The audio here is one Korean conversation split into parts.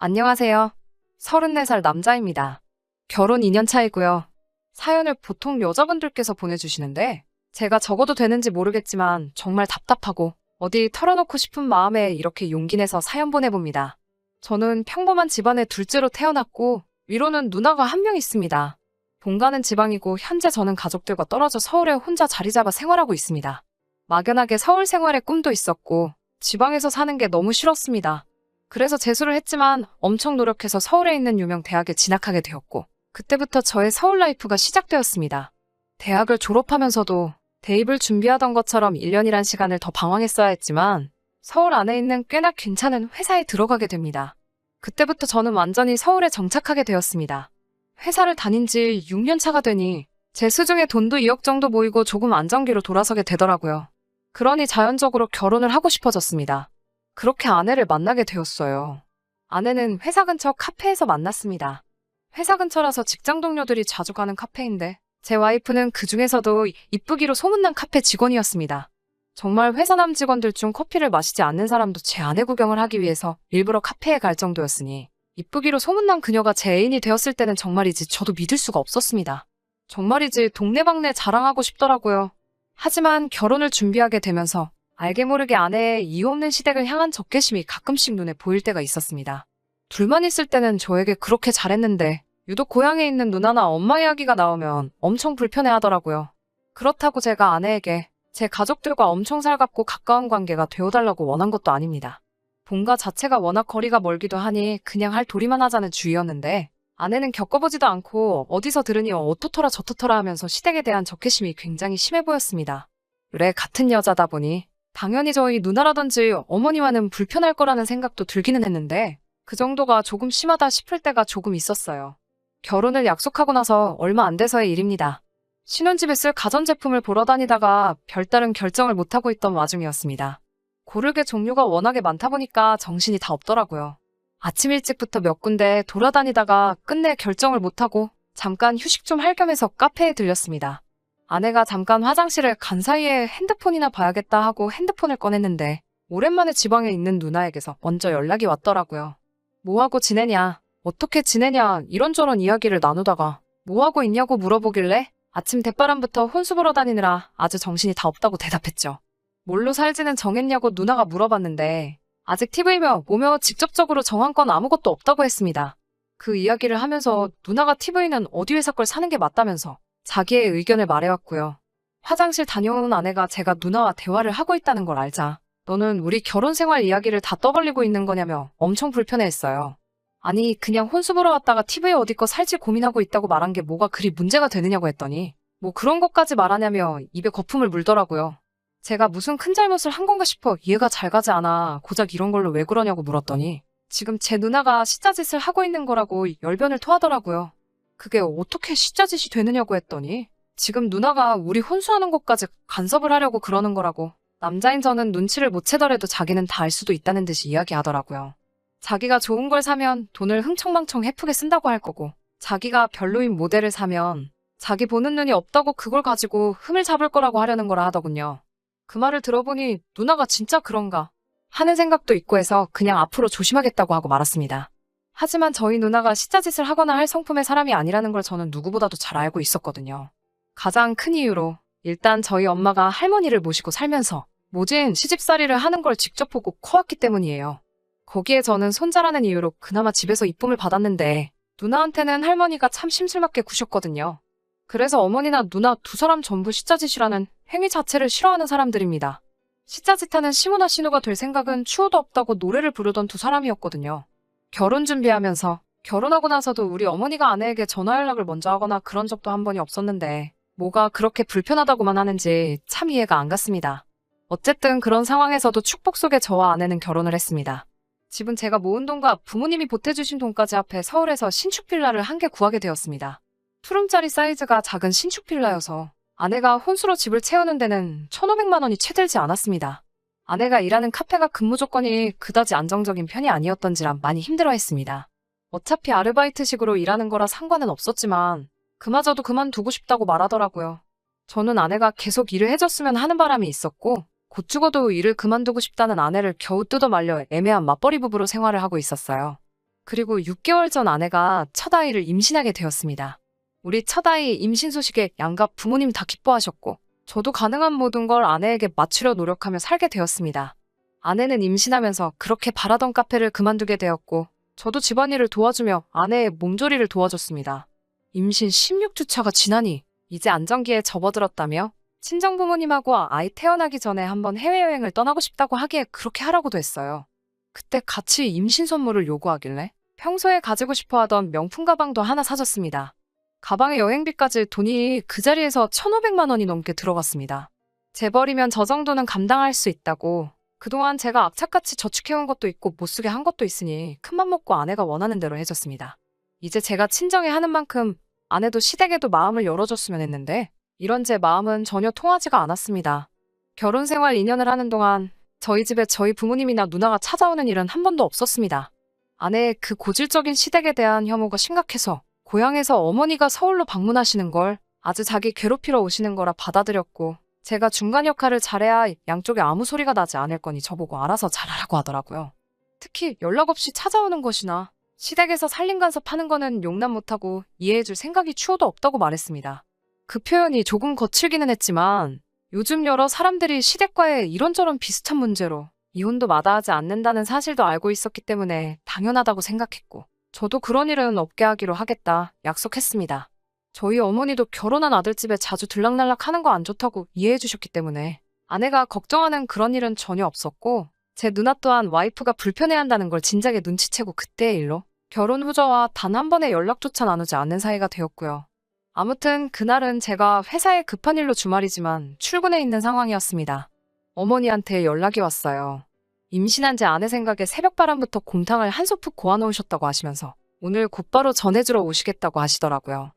안녕하세요. 34살 남자입니다. 결혼 2년 차이고요. 사연을 보통 여자분들께서 보내주시는데 제가 적어도 되는지 모르겠지만 정말 답답하고 어디 털어놓고 싶은 마음에 이렇게 용기 내서 사연 보내봅니다. 저는 평범한 집안의 둘째로 태어났고 위로는 누나가 한 명 있습니다. 본가는 지방이고 현재 저는 가족들과 떨어져 서울에 혼자 자리 잡아 생활하고 있습니다. 막연하게 서울 생활의 꿈도 있었고 지방에서 사는 게 너무 싫었습니다. 그래서 재수를 했지만 엄청 노력해서 서울에 있는 유명 대학에 진학하게 되었고 그때부터 저의 서울 라이프가 시작되었습니다. 대학을 졸업하면서도 대입을 준비하던 것처럼 1년이란 시간을 더 방황했어야 했지만 서울 안에 있는 꽤나 괜찮은 회사에 들어가게 됩니다. 그때부터 저는 완전히 서울에 정착하게 되었습니다. 회사를 다닌 지 6년 차가 되니 제 수중에 돈도 2억 정도 모이고 조금 안정기로 돌아서게 되더라고요. 그러니 자연적으로 결혼을 하고 싶어졌습니다. 그렇게 아내를 만나게 되었어요. 아내는 회사 근처 카페에서 만났습니다. 회사 근처라서 직장 동료들이 자주 가는 카페인데 제 와이프는 그 중에서도 이쁘기로 소문난 카페 직원이었습니다. 정말 회사 남 직원들 중 커피를 마시지 않는 사람도 제 아내 구경을 하기 위해서 일부러 카페에 갈 정도였으니 이쁘기로 소문난 그녀가 제 애인이 되었을 때는 정말이지 저도 믿을 수가 없었습니다. 정말이지 동네방네 자랑하고 싶더라고요. 하지만 결혼을 준비하게 되면서 알게 모르게 아내의 이유 없는 시댁을 향한 적개심이 가끔씩 눈에 보일 때가 있었습니다. 둘만 있을 때는 저에게 그렇게 잘했는데 유독 고향에 있는 누나나 엄마 이야기가 나오면 엄청 불편해하더라고요. 그렇다고 제가 아내에게 제 가족들과 엄청 살갑고 가까운 관계가 되어달라고 원한 것도 아닙니다. 본가 자체가 워낙 거리가 멀기도 하니 그냥 할 도리만 하자는 주의였는데 아내는 겪어보지도 않고 어디서 들으니 어떻더라 저떻더라 하면서 시댁에 대한 적개심이 굉장히 심해 보였습니다. 그래 같은 여자다 보니 당연히 저희 누나라든지 어머니와는 불편할 거라는 생각도 들기는 했는데 그 정도가 조금 심하다 싶을 때가 조금 있었어요. 결혼을 약속하고 나서 얼마 안 돼서의 일입니다. 신혼집에 쓸 가전제품을 보러 다니다가 별다른 결정을 못하고 있던 와중이었습니다. 고를 게 종류가 워낙에 많다 보니까 정신이 다 없더라고요. 아침 일찍부터 몇 군데 돌아다니다가 끝내 결정을 못하고 잠깐 휴식 좀 할 겸해서 카페에 들렸습니다. 아내가 잠깐 화장실을 간 사이에 핸드폰이나 봐야겠다 하고 핸드폰을 꺼냈는데 오랜만에 지방에 있는 누나에게서 먼저 연락이 왔더라고요. 뭐하고 지내냐, 어떻게 지내냐 이런저런 이야기를 나누다가 뭐하고 있냐고 물어보길래 아침 대바람부터 혼수 보러 다니느라 아주 정신이 다 없다고 대답했죠. 뭘로 살지는 정했냐고 누나가 물어봤는데 아직 TV며 뭐며 직접적으로 정한 건 아무것도 없다고 했습니다. 그 이야기를 하면서 누나가 TV는 어디 회사 걸 사는 게 맞다면서 자기의 의견을 말해왔고요. 화장실 다녀온 아내가 제가 누나와 대화를 하고 있다는 걸 알자 너는 우리 결혼 생활 이야기를 다 떠벌리고 있는 거냐며 엄청 불편해했어요. 아니 그냥 혼수 보러 왔다가 TV에 어디 거 살지 고민하고 있다고 말한 게 뭐가 그리 문제가 되느냐고 했더니 뭐 그런 것까지 말하냐며 입에 거품을 물더라고요. 제가 무슨 큰 잘못을 한 건가 싶어 이해가 잘 가지 않아 고작 이런 걸로 왜 그러냐고 물었더니 지금 제 누나가 시자짓을 하고 있는 거라고 열변을 토하더라고요. 그게 어떻게 시자짓이 되느냐고 했더니 지금 누나가 우리 혼수하는 것까지 간섭을 하려고 그러는 거라고 남자인 저는 눈치를 못 채더라도 자기는 다 알 수도 있다는 듯이 이야기하더라고요. 자기가 좋은 걸 사면 돈을 흥청망청 헤프게 쓴다고 할 거고 자기가 별로인 모델을 사면 자기 보는 눈이 없다고 그걸 가지고 흠을 잡을 거라고 하려는 거라 하더군요. 그 말을 들어보니 누나가 진짜 그런가 하는 생각도 있고 해서 그냥 앞으로 조심하겠다고 하고 말았습니다. 하지만 저희 누나가 시자짓을 하거나 할 성품의 사람이 아니라는 걸 저는 누구보다도 잘 알고 있었거든요. 가장 큰 이유로 일단 저희 엄마가 할머니를 모시고 살면서 모진 시집살이를 하는 걸 직접 보고 커왔기 때문이에요. 거기에 저는 손자라는 이유로 그나마 집에서 이쁨을 받았는데 누나한테는 할머니가 참 심술맞게 구셨거든요. 그래서 어머니나 누나 두 사람 전부 시자짓이라는 행위 자체를 싫어하는 사람들입니다. 시자짓하는 시모나 시누가 될 생각은 추호도 없다고 노래를 부르던 두 사람이었거든요. 결혼 준비하면서 결혼하고 나서도 우리 어머니가 아내에게 전화 연락을 먼저 하거나 그런 적도 한 번이 없었는데 뭐가 그렇게 불편하다고만 하는지 참 이해가 안 갔습니다. 어쨌든 그런 상황에서도 축복 속에 저와 아내는 결혼을 했습니다. 집은 제가 모은 돈과 부모님이 보태주신 돈까지 합해 서울에서 신축 빌라를 한 개 구하게 되었습니다. 투룸짜리 사이즈가 작은 신축 빌라여서 아내가 혼수로 집을 채우는 데는 1,500만 원이 채 들지 않았습니다. 아내가 일하는 카페가 근무 조건이 그다지 안정적인 편이 아니었던지라 많이 힘들어했습니다. 어차피 아르바이트식으로 일하는 거라 상관은 없었지만 그마저도 그만두고 싶다고 말하더라고요. 저는 아내가 계속 일을 해줬으면 하는 바람이 있었고 곧 죽어도 일을 그만두고 싶다는 아내를 겨우 뜯어말려 애매한 맞벌이 부부로 생활을 하고 있었어요. 그리고 6개월 전 아내가 첫 아이를 임신하게 되었습니다. 우리 첫 아이 임신 소식에 양가 부모님 다 기뻐하셨고 저도 가능한 모든 걸 아내에게 맞추려 노력하며 살게 되었습니다. 아내는 임신하면서 그렇게 바라던 카페를 그만두게 되었고 저도 집안일을 도와주며 아내의 몸조리를 도와줬습니다. 임신 16주차가 지나니 이제 안정기에 접어들었다며 친정부모님하고 아이 태어나기 전에 한번 해외여행을 떠나고 싶다고 하기에 그렇게 하라고도 했어요. 그때 같이 임신 선물을 요구하길래 평소에 가지고 싶어 하던 명품 가방도 하나 사줬습니다. 가방에 여행비까지 돈이 그 자리에서 1,500만 원이 넘게 들어갔습니다. 재벌이면 저 정도는 감당할 수 있다고 그동안 제가 악착같이 저축해온 것도 있고 못쓰게 한 것도 있으니 큰맘 먹고 아내가 원하는 대로 해줬습니다. 이제 제가 친정에 하는 만큼 아내도 시댁에도 마음을 열어줬으면 했는데 이런 제 마음은 전혀 통하지가 않았습니다. 결혼 생활 2년을 하는 동안 저희 집에 저희 부모님이나 누나가 찾아오는 일은 한 번도 없었습니다. 아내의 그 고질적인 시댁에 대한 혐오가 심각해서 고향에서 어머니가 서울로 방문하시는 걸 아주 자기 괴롭히러 오시는 거라 받아들였고 제가 중간 역할을 잘해야 양쪽에 아무 소리가 나지 않을 거니 저보고 알아서 잘하라고 하더라고요. 특히 연락 없이 찾아오는 것이나 시댁에서 살림간섭 하는 거는 용납 못하고 이해해줄 생각이 추호도 없다고 말했습니다. 그 표현이 조금 거칠기는 했지만 요즘 여러 사람들이 시댁과의 이런저런 비슷한 문제로 이혼도 마다하지 않는다는 사실도 알고 있었기 때문에 당연하다고 생각했고 저도 그런 일은 없게 하기로 하겠다 약속했습니다. 저희 어머니도 결혼한 아들 집에 자주 들락날락 하는 거 안 좋다고 이해해 주셨기 때문에 아내가 걱정하는 그런 일은 전혀 없었고 제 누나 또한 와이프가 불편해한다는 걸 진작에 눈치채고 그때의 일로 결혼 후 저와 단 한 번의 연락조차 나누지 않는 사이가 되었고요. 아무튼 그날은 제가 회사에 급한 일로 주말이지만 출근해 있는 상황이었습니다. 어머니한테 연락이 왔어요. 임신한 제 아내 생각에 새벽바람부터 곰탕을 한 소푼 고아놓으셨다고 하시면서 오늘 곧바로 전해주러 오시겠다고 하시더라고요.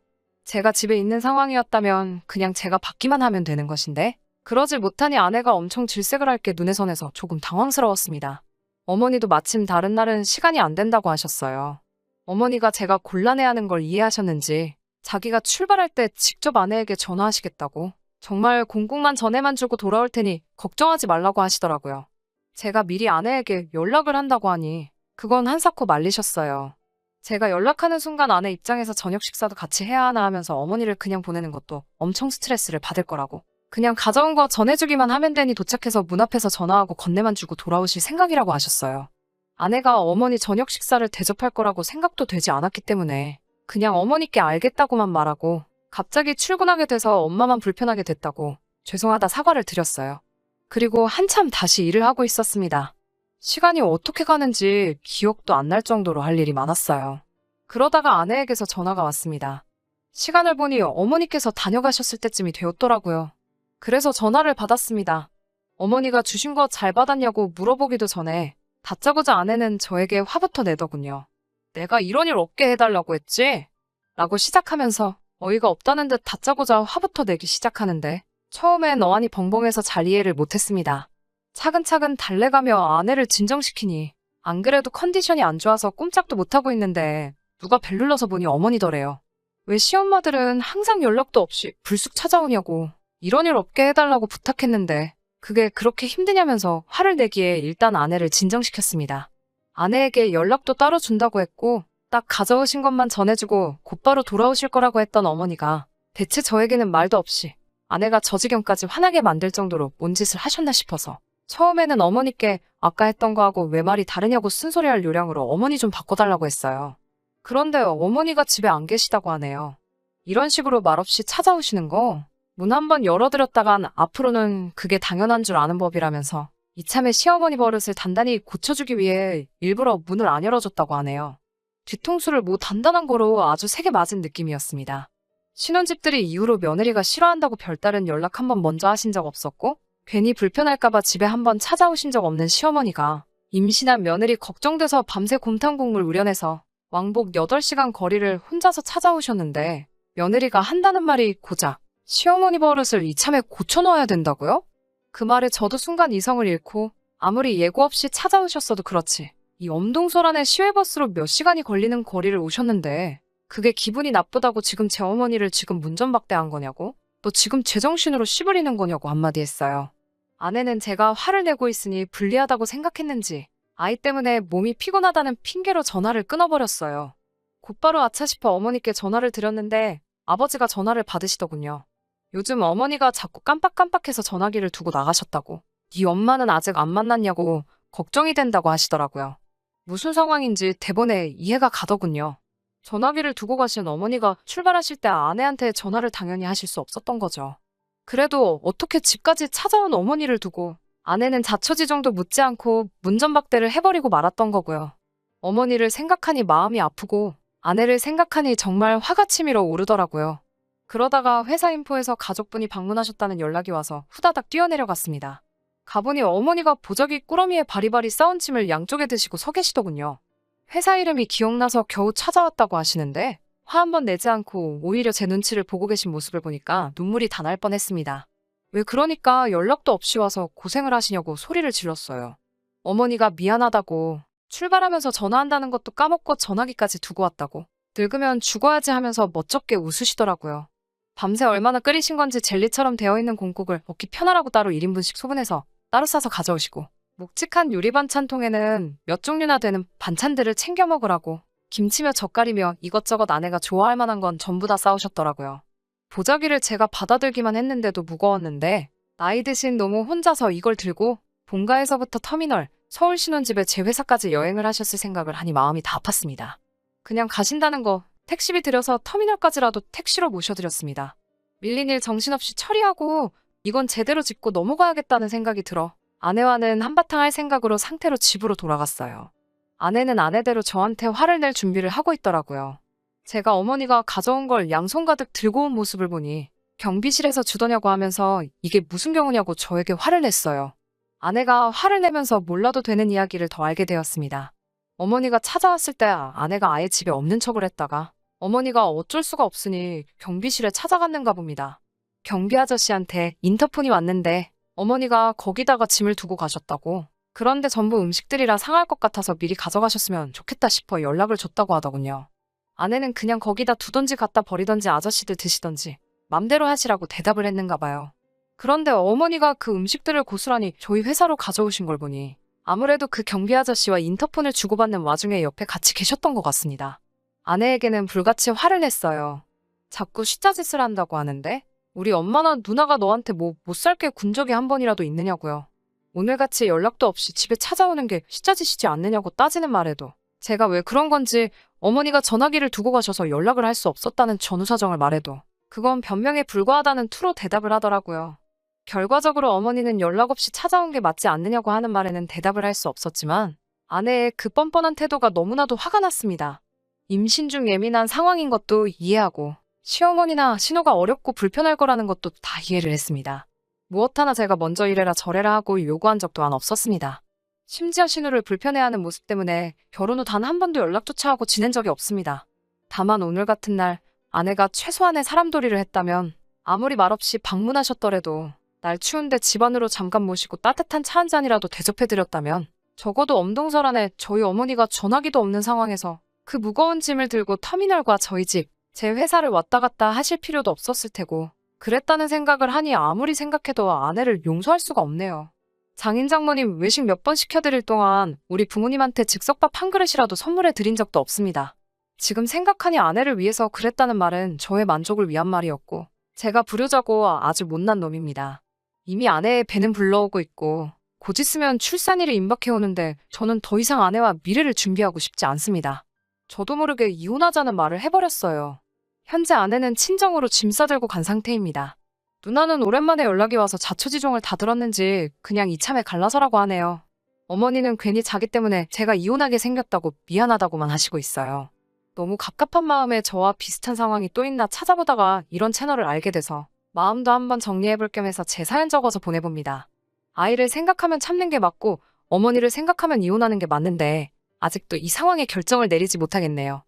제가 집에 있는 상황이었다면 그냥 제가 받기만 하면 되는 것인데 그러질 못하니 아내가 엄청 질색을 할 게 눈에 선해서 조금 당황스러웠습니다. 어머니도 마침 다른 날은 시간이 안 된다고 하셨어요. 어머니가 제가 곤란해하는 걸 이해하셨는지 자기가 출발할 때 직접 아내에게 전화하시겠다고 정말 공국만 전해만 주고 돌아올 테니 걱정하지 말라고 하시더라고요. 제가 미리 아내에게 연락을 한다고 하니 그건 한사코 말리셨어요. 제가 연락하는 순간 아내 입장에서 저녁 식사도 같이 해야 하나 하면서 어머니를 그냥 보내는 것도 엄청 스트레스를 받을 거라고 그냥 가져온 거 전해주기만 하면 되니 도착해서 문 앞에서 전화하고 건네만 주고 돌아오실 생각이라고 하셨어요. 아내가 어머니 저녁 식사를 대접할 거라고 생각도 되지 않았기 때문에 그냥 어머니께 알겠다고만 말하고 갑자기 출근하게 돼서 엄마만 불편하게 됐다고 죄송하다 사과를 드렸어요. 그리고 한참 다시 일을 하고 있었습니다. 시간이 어떻게 가는지 기억도 안 날 정도로 할 일이 많았어요. 그러다가 아내에게서 전화가 왔습니다. 시간을 보니 어머니께서 다녀가셨을 때쯤이 되었더라고요. 그래서 전화를 받았습니다. 어머니가 주신 거 잘 받았냐고 물어보기도 전에 다짜고짜 아내는 저에게 화부터 내더군요. 내가 이런 일 없게 해달라고 했지? 라고 시작하면서 어이가 없다는 듯 다짜고짜 화부터 내기 시작하는데 처음엔 어안이 벙벙해서 잘 이해를 못했습니다. 차근차근 달래가며 아내를 진정시키니 안 그래도 컨디션이 안 좋아서 꼼짝도 못하고 있는데 누가 벨 눌러서 보니 어머니더래요. 왜 시엄마들은 항상 연락도 없이 불쑥 찾아오냐고 이런 일 없게 해달라고 부탁했는데 그게 그렇게 힘드냐면서 화를 내기에 일단 아내를 진정시켰습니다. 아내에게 연락도 따로 준다고 했고 딱 가져오신 것만 전해주고 곧바로 돌아오실 거라고 했던 어머니가 대체 저에게는 말도 없이 아내가 저 지경까지 화나게 만들 정도로 뭔 짓을 하셨나 싶어서 처음에는 어머니께 아까 했던 거하고 왜 말이 다르냐고 쓴소리할 요량으로 어머니 좀 바꿔달라고 했어요. 그런데 어머니가 집에 안 계시다고 하네요. 이런 식으로 말없이 찾아오시는 거 문 한번 열어드렸다간 앞으로는 그게 당연한 줄 아는 법이라면서 이참에 시어머니 버릇을 단단히 고쳐주기 위해 일부러 문을 안 열어줬다고 하네요. 뒤통수를 뭐 단단한 거로 아주 세게 맞은 느낌이었습니다. 신혼집들이 이후로 며느리가 싫어한다고 별다른 연락 한번 먼저 하신 적 없었고 괜히 불편할까봐 집에 한번 찾아오신 적 없는 시어머니가 임신한 며느리 걱정돼서 밤새 곰탕 국물 우려내서 왕복 8시간 거리를 혼자서 찾아오셨는데 며느리가 한다는 말이 고작 시어머니 버릇을 이참에 고쳐놓아야 된다고요? 그 말에 저도 순간 이성을 잃고 아무리 예고 없이 찾아오셨어도 그렇지 이 엄동설안에 시외버스로 몇 시간이 걸리는 거리를 오셨는데 그게 기분이 나쁘다고 지금 제 어머니를 지금 문전박대한 거냐고? 너 지금 제정신으로 씨부리는 거냐고 한마디 했어요. 아내는 제가 화를 내고 있으니 불리하다고 생각했는지 아이 때문에 몸이 피곤하다는 핑계로 전화를 끊어버렸어요. 곧바로 아차 싶어 어머니께 전화를 드렸는데 아버지가 전화를 받으시더군요. 요즘 어머니가 자꾸 깜빡깜빡해서 전화기를 두고 나가셨다고. 네 엄마는 아직 안 만났냐고 걱정이 된다고 하시더라고요. 무슨 상황인지 대본에 이해가 가더군요. 전화기를 두고 가신 어머니가 출발하실 때 아내한테 전화를 당연히 하실 수 없었던 거죠. 그래도 어떻게 집까지 찾아온 어머니를 두고 아내는 자초지종도 묻지 않고 문전박대를 해버리고 말았던 거고요. 어머니를 생각하니 마음이 아프고 아내를 생각하니 정말 화가 치밀어 오르더라고요. 그러다가 회사 인포에서 가족분이 방문하셨다는 연락이 와서 후다닥 뛰어내려갔습니다. 가보니 어머니가 보자기 꾸러미에 바리바리 싸운 침을 양쪽에 드시고 서 계시더군요. 회사 이름이 기억나서 겨우 찾아왔다고 하시는데 화 한 번 내지 않고 오히려 제 눈치를 보고 계신 모습을 보니까 눈물이 다 날 뻔했습니다. 왜 그러니까 연락도 없이 와서 고생을 하시냐고 소리를 질렀어요. 어머니가 미안하다고 출발하면서 전화한다는 것도 까먹고 전화기까지 두고 왔다고 늙으면 죽어야지 하면서 멋쩍게 웃으시더라고요. 밤새 얼마나 끓이신 건지 젤리처럼 되어있는 공국을 먹기 편하라고 따로 1인분씩 소분해서 따로 싸서 가져오시고 묵직한 유리 반찬통에는 몇 종류나 되는 반찬들을 챙겨 먹으라고 김치며 젓갈이며 이것저것 아내가 좋아할 만한 건 전부 다 싸우셨더라고요. 보자기를 제가 받아들기만 했는데도 무거웠는데 나이 드신 노모 혼자서 이걸 들고 본가에서부터 터미널, 서울 신혼집에 제 회사까지 여행을 하셨을 생각을 하니 마음이 다 아팠습니다. 그냥 가신다는 거 택시비 들여서 터미널까지라도 택시로 모셔드렸습니다. 밀린 일 정신없이 처리하고 이건 제대로 짚고 넘어가야겠다는 생각이 들어 아내와는 한바탕 할 생각으로 상태로 집으로 돌아갔어요. 아내는 아내대로 저한테 화를 낼 준비를 하고 있더라고요. 제가 어머니가 가져온 걸 양손 가득 들고 온 모습을 보니 경비실에서 주더냐고 하면서 이게 무슨 경우냐고 저에게 화를 냈어요. 아내가 화를 내면서 몰라도 되는 이야기를 더 알게 되었습니다. 어머니가 찾아왔을 때 아내가 아예 집에 없는 척을 했다가 어머니가 어쩔 수가 없으니 경비실에 찾아갔는가 봅니다. 경비 아저씨한테 인터폰이 왔는데 어머니가 거기다가 짐을 두고 가셨다고. 그런데 전부 음식들이라 상할 것 같아서 미리 가져가셨으면 좋겠다 싶어 연락을 줬다고 하더군요. 아내는 그냥 거기다 두던지 갖다 버리던지 아저씨들 드시던지 맘대로 하시라고 대답을 했는가 봐요. 그런데 어머니가 그 음식들을 고스란히 저희 회사로 가져오신 걸 보니 아무래도 그 경비 아저씨와 인터폰을 주고받는 와중에 옆에 같이 계셨던 것 같습니다. 아내에게는 불같이 화를 냈어요. 자꾸 쉿자짓을 한다고 하는데 우리 엄마나 누나가 너한테 못 살게 군 적이 한 번이라도 있느냐고요. 오늘같이 연락도 없이 집에 찾아오는 게 쉿자짓이지 않느냐고 따지는 말에도 제가 왜 그런 건지 어머니가 전화기를 두고 가셔서 연락을 할 수 없었다는 전후사정을 말해도 그건 변명에 불과하다는 투로 대답을 하더라고요. 결과적으로 어머니는 연락 없이 찾아온 게 맞지 않느냐고 하는 말에는 대답을 할 수 없었지만 아내의 그 뻔뻔한 태도가 너무나도 화가 났습니다. 임신 중 예민한 상황인 것도 이해하고 시어머니나 신호가 어렵고 불편할 거라는 것도 다 이해를 했습니다. 무엇 하나 제가 먼저 이래라 저래라 하고 요구한 적도 없었습니다. 심지어 신우를 불편해하는 모습 때문에 결혼 후 단 한 번도 연락조차 하고 지낸 적이 없습니다. 다만 오늘 같은 날 아내가 최소한의 사람돌이를 했다면 아무리 말없이 방문하셨더라도 날 추운데 집 안으로 잠깐 모시고 따뜻한 차 한 잔이라도 대접해드렸다면 적어도 엄동설 안에 저희 어머니가 전화기도 없는 상황에서 그 무거운 짐을 들고 터미널과 저희 집, 제 회사를 왔다 갔다 하실 필요도 없었을 테고 그랬다는 생각을 하니 아무리 생각해도 아내를 용서할 수가 없네요. 장인 장모님 외식 몇 번 시켜드릴 동안 우리 부모님한테 즉석밥 한 그릇이라도 선물해 드린 적도 없습니다. 지금 생각하니 아내를 위해서 그랬다는 말은 저의 만족을 위한 말이었고 제가 불효자고 아주 못난 놈입니다. 이미 아내의 배는 불러오고 있고 곧 있으면 출산일이 임박해오는데 저는 더 이상 아내와 미래를 준비하고 싶지 않습니다. 저도 모르게 이혼하자는 말을 해버렸어요. 현재 아내는 친정으로 짐 싸들고 간 상태입니다. 누나는 오랜만에 연락이 와서 자초지종을 다 들었는지 그냥 이참에 갈라서라고 하네요. 어머니는 괜히 자기 때문에 제가 이혼하게 생겼다고 미안하다고만 하시고 있어요. 너무 갑갑한 마음에 저와 비슷한 상황이 또 있나 찾아보다가 이런 채널을 알게 돼서 마음도 한번 정리해볼 겸 해서 제 사연 적어서 보내봅니다. 아이를 생각하면 참는 게 맞고 어머니를 생각하면 이혼하는 게 맞는데 아직도 이 상황에 결정을 내리지 못하겠네요.